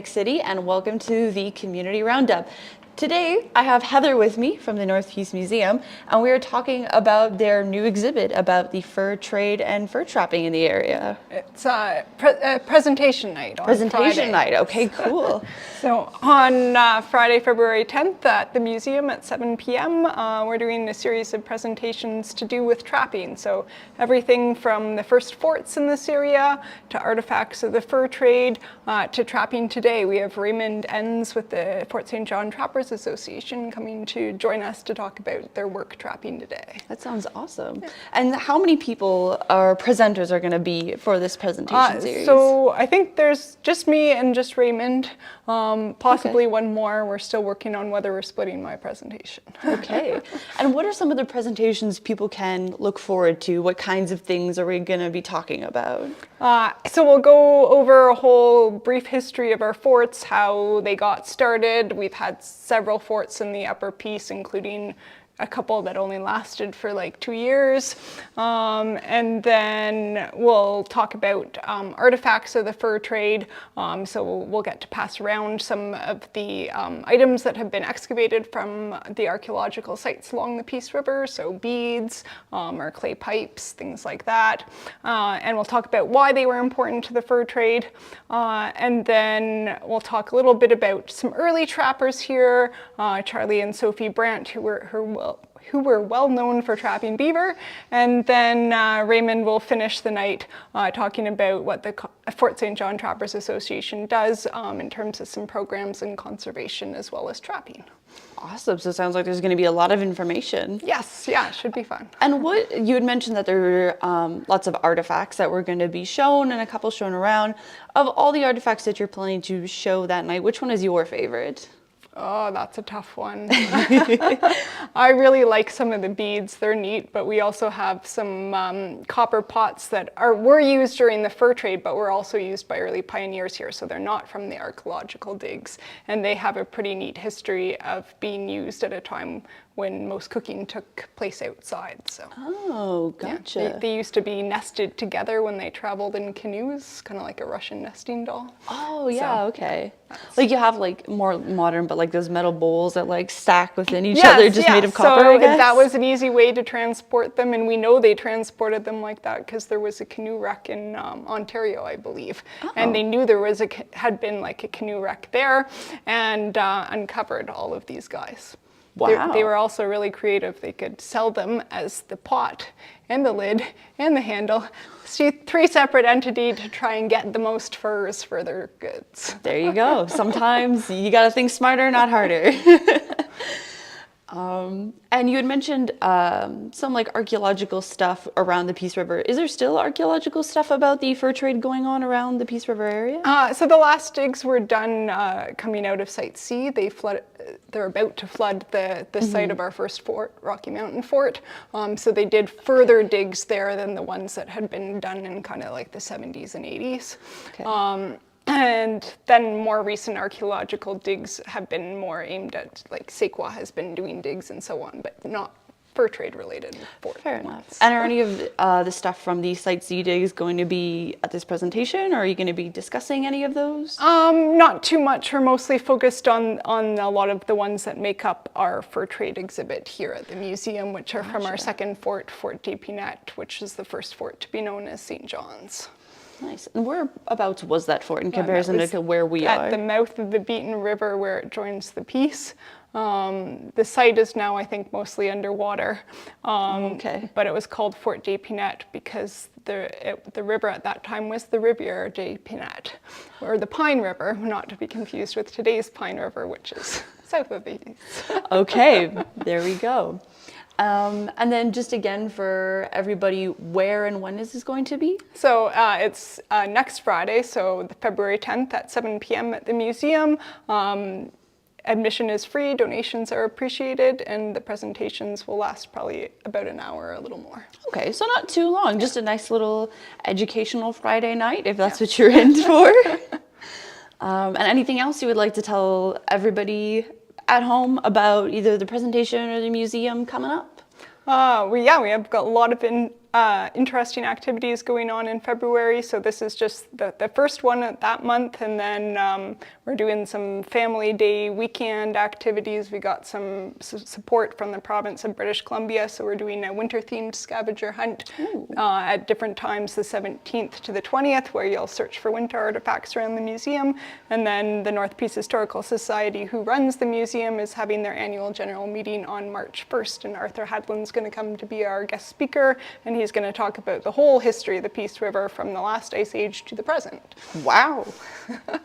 City, and welcome to the Community Roundup. Today I have Heather with me from the Northeast Museum, and we are talking about their new exhibit about the fur trade and fur trapping in the area. It's a presentation night on Presentation Friday. night, okay, cool. So on Friday, February 10th at the museum at 7 p.m. We're doing a series of presentations to do with trapping. So everything from the first forts in this area to artifacts of the fur trade to trapping today. We have Raymond Enns with the Fort St. John Trappers Association coming to join us to talk about their work trapping today. That sounds awesome. Yeah. And how many people or presenters are going to be for this presentation series? So I think there's just me and just Raymond, possibly one more. We're still working on whether we're splitting my presentation. Okay. And what are some of the presentations people can look forward to? What kinds of things are we going to be talking about? So we'll go over a whole brief history of our forts, how they got started. We've had several forts in the upper piece, including a couple that only lasted for like 2 years. And then we'll talk about artifacts of the fur trade. So we'll get to pass around some of the items that have been excavated from the archaeological sites along the Peace River. So beads or clay pipes, things like that. And we'll talk about why they were important to the fur trade. And then we'll talk a little bit about some early trappers here, Charlie and Sophie Brandt, who were well known for trapping beaver. And then Raymond will finish the night talking about what the Fort St. John Trappers Association does in terms of some programs in conservation as well as trapping. Awesome. So it sounds like there's going to be a lot of information. Yes, yeah, it should be fun. And what you had mentioned that there were lots of artifacts that were going to be shown and a couple shown around. Of all the artifacts that you're planning to show that night, which one is your favorite? Oh, that's a tough one. I really like some of the beads. They're neat, but we also have some copper pots that were used during the fur trade, but were also used by early pioneers here. So they're not from the archaeological digs. And they have a pretty neat history of being used at a time when most cooking took place outside. So. Oh, gotcha. Yeah, they used to be nested together when they traveled in canoes, kind of like a Russian nesting doll. Oh, yeah, so, okay. Like you have like more modern, but like those metal bowls that like stack within each other, just made of copper, so I guess? That was an easy way to transport them, and we know they transported them like that because there was a canoe wreck in Ontario, I believe. Oh. And they knew there was had been like a canoe wreck there and uncovered all of these guys. Wow. They were also really creative. They could sell them as the pot and the lid and the handle. See, 3 separate entities to try and get the most furs for their goods. There you go. Sometimes you got to think smarter, not harder. And you had mentioned some like archaeological stuff around the Peace River. Is there still archaeological stuff about the fur trade going on around the Peace River area? So the last digs were done coming out of Site C. They're about to flood the site of our first fort, Rocky Mountain Fort. So they did further digs there than the ones that had been done in kind of like the 70s and 80s. Okay. And then more recent archaeological digs have been more aimed at, like Sequoia has been doing digs and so on, but not fur trade related. Fair enough. And are any of the stuff from the Site C digs going to be at this presentation, or are you going to be discussing any of those? Not too much. We're mostly focused on a lot of the ones that make up our fur trade exhibit here at the museum, which are from our second fort, Fort de Pinette, which is the first fort to be known as St. John's. Nice. And whereabouts was that fort in comparison to where we are? At the mouth of the Beaten River where it joins the Peace. The site is now, I think, mostly underwater. Okay. But it was called Fort de Pinette because the river at that time was the Rivière de Pinette, or the Pine River, not to be confused with today's Pine River, which is south of these. Okay, there we go. And then just again for everybody, where and when is this going to be? So it's next Friday, so February 10th at 7 p.m. at the museum. Admission is free, donations are appreciated, and the presentations will last probably about an hour or a little more. Okay, so not too long, just a nice little educational Friday night, if that's what you're in for. And anything else you would like to tell everybody at home about either the presentation or the museum coming up? We have got a lot of interesting activities going on in February. So this is just the first one that month, and then we're doing some Family Day weekend activities. We got some support from the province of British Columbia, so we're doing a winter-themed scavenger hunt at different times, the 17th to the 20th, where you'll search for winter artifacts around the museum. And then the North Peace Historical Society, who runs the museum, is having their annual general meeting on March 1st, and Arthur Hadlin's going to come to be our guest speaker, and he's going to talk about the whole history of the Peace River from the last ice age to the present. Wow.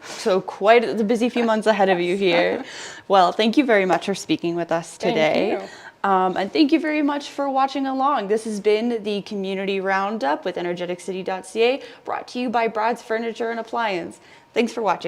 So quite the busy few months ahead of you here. Well, thank you very much for speaking with us today. Thank you. And thank you very much for watching along. This has been the Community Roundup with energeticcity.ca, brought to you by Brad's Furniture and Appliance. Thanks for watching.